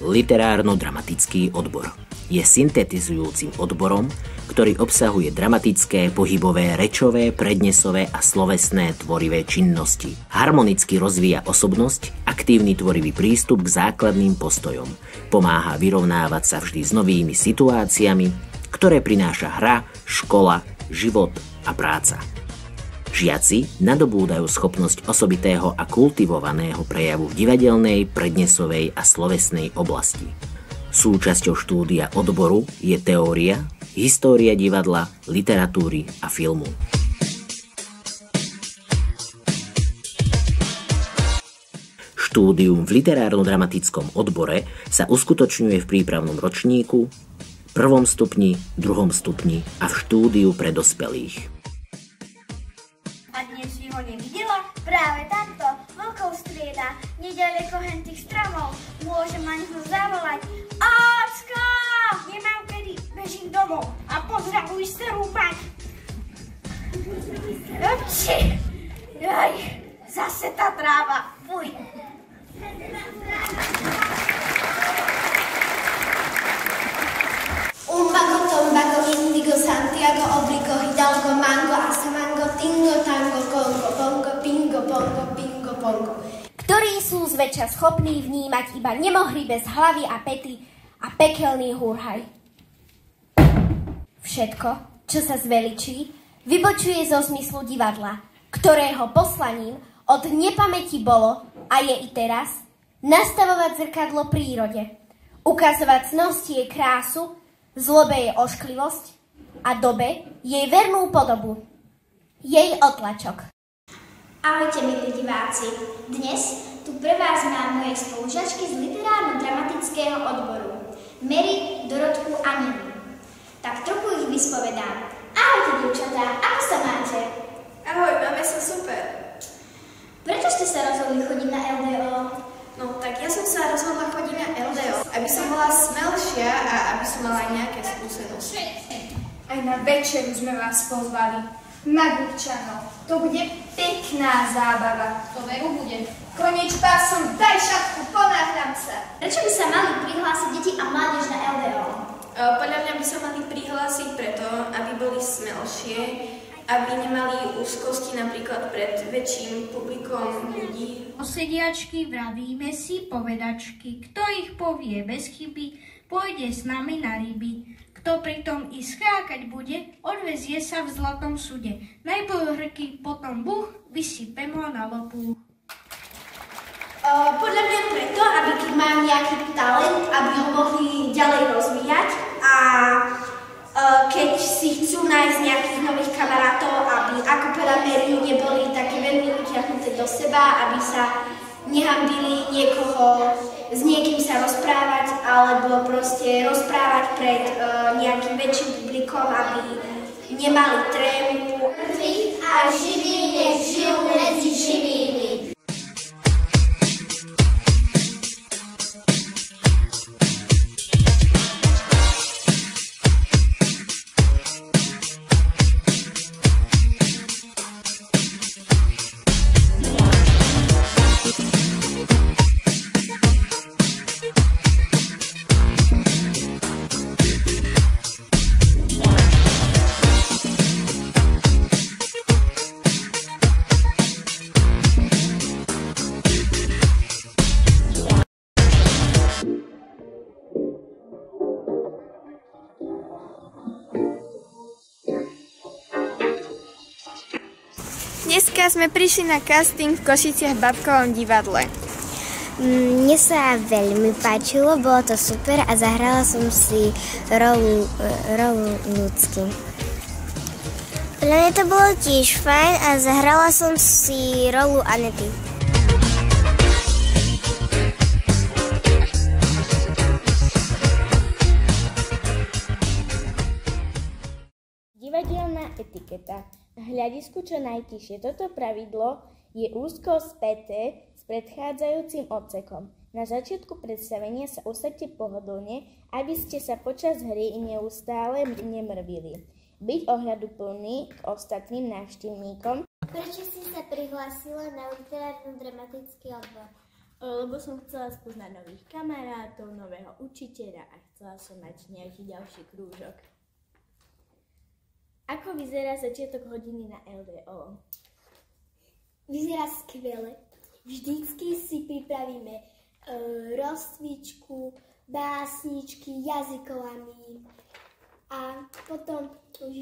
literárno-dramatický odbor. Je syntetizujúcim odborom, ktorý obsahuje dramatické, pohybové, rečové, prednesové a slovesné tvorivé činnosti. Harmonicky rozvíja osobnosť, aktívny tvorivý prístup k základným postojom. Pomáha vyrovnávať sa vždy s novými situáciami, ktoré prináša hra, škola, život a práca. Žiaci nadobúdajú schopnosť osobitého a kultivovaného prejavu v divadelnej, prednesovej a slovesnej oblasti. Súčasťou štúdia odboru je teória, história divadla, literatúry a filmu. Štúdium v literárno-dramatickom odbore sa uskutočňuje v prípravnom ročníku, prvom stupni, druhom stupni a v štúdiu pre dospelých. A dnes si ho nevidela? Práve takto, vlkov strieda, nedaleko hentých stramov, môžem na neho zavolať. Ocko! Nemám kedy, bežím domov a pozdravuj starú pani. Oči! Jaj, zase tá tráva, fuj. Umbago, tombago, indigo, Santiago, obligo, hidalgo, mango, asamango, tingo, tango, kongo, bongo, pingo, bongo, pingo, bongo. Ktorí sú zväčša schopní vnímať iba nemohry bez hlavy a pety a pekelný húrhaj. Všetko, čo sa zveličí, vybočuje zo zmyslu divadla, ktorého poslaním od nepamäti bolo a je i teraz nastavovať zrkadlo prírode, ukazovať cnosti jej krásu, zlobe jej ošklivosť a dobe jej vernú podobu, jej otlačok. Ahojte, milí diváci. Dnes tu pre vás mám moje spolužiačky z literárno-dramatického odboru, Mary, Dorotku a Ninu. Tak trochu ich vyspovedám. Ahojte, dievčatá, ako sa máte? Ahoj, máme sa super. Prečo ste sa rozhodli chodiť na LDO? No, tak ja som sa rozhodla chodiť na LDO, aby som bola smelšia a aby som mala aj nejaké skúsenosti. Aj na večeru sme vás pozvali. Magurčano, to bude pekná zábava. To veru bude. Konič pásom, daj šatku, ponáhľam sa. Prečo by sa mali prihlásiť deti a mládež na LDO? Podľa mňa by sa mali prihlásiť preto, aby boli smelšie, aby nemali úzkosti napríklad pred väčším publikom ľudí. Osediačky vravíme si povedačky, kto ich povie bez chyby, pôjde s nami na ryby. Kto pritom i skákať bude, odvezie sa v zlatom sude. Najprv hrky, potom buch, vysypem ho na lopúch. Podľa mňa preto, aby keď majú nejaký talent, aby ho mohli ďalej rozvíjať a keď si chcú nájsť nejakých nových kamarátov, aby ako podľa Mary neboli také veľmi utiahnuté do seba, aby sa nehambili niekoho, s niekým sa rozprávať, alebo proste rozprávať pred nejakým väčším publikom, aby nemali trému. Mŕtvi a živí nech žijú medzi živými. Dneska sme prišli na casting v Košiciach v Babkovom divadle. Mne sa veľmi páčilo, bolo to super a zahrala som si rolu ľudský. Pre mňa to bolo tiež fajn a zahrala som si rolu Anety. Divadelná etiketa. Na hľadisku čo najtišie. Toto pravidlo je úzko späté s predchádzajúcim odsekom. Na začiatku predstavenia sa usaďte pohodlne, aby ste sa počas hry neustále nemrvili. Byť ohľaduplný k ostatným návštevníkom. Prečo si sa prihlásila na literárno-dramatický odbor? Lebo som chcela spoznať nových kamarátov, nového učiteľa a chcela som mať nejaký ďalší krúžok. Ako vyzerá začiatok hodiny na LDO? Vyzerá skvele. Vždycky si pripravíme rozcvičku, básničky, jazykovami a potom už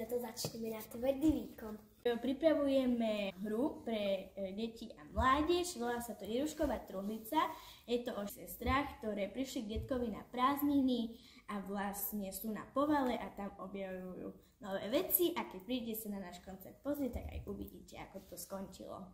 začneme na tvrdý výkon. Pripravujeme hru pre deti a mládež, volá sa to Jerušková truhlica. Je to o sestrách, ktoré prišli k detkovi na prázdniny a vlastne sú na povale a tam objavujú nové veci a keď prídete sa na náš koncert pozrieť, tak aj uvidíte, ako to skončilo.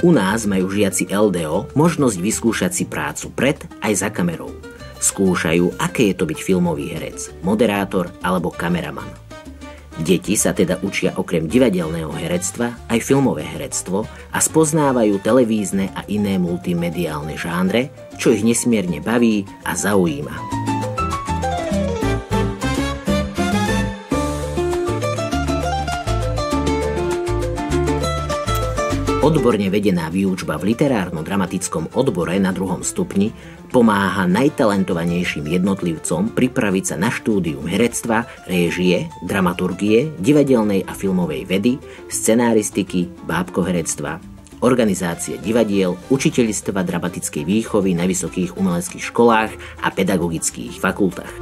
U nás majú žiaci LDO možnosť vyskúšať si prácu pred aj za kamerou. Skúšajú, aké je to byť filmový herec, moderátor alebo kameraman. Deti sa teda učia okrem divadelného herectva aj filmové herectvo a spoznávajú televízne a iné multimediálne žánre, čo ich nesmierne baví a zaujíma. Odborne vedená výučba v literárno-dramatickom odbore na 2. stupni pomáha najtalentovanejším jednotlivcom pripraviť sa na štúdium herectva, réžie, dramaturgie, divadelnej a filmovej vedy, scenaristiky, bábkoherectva, organizácie divadiel, učiteľstva dramatickej výchovy na vysokých umeleckých školách a pedagogických fakultách.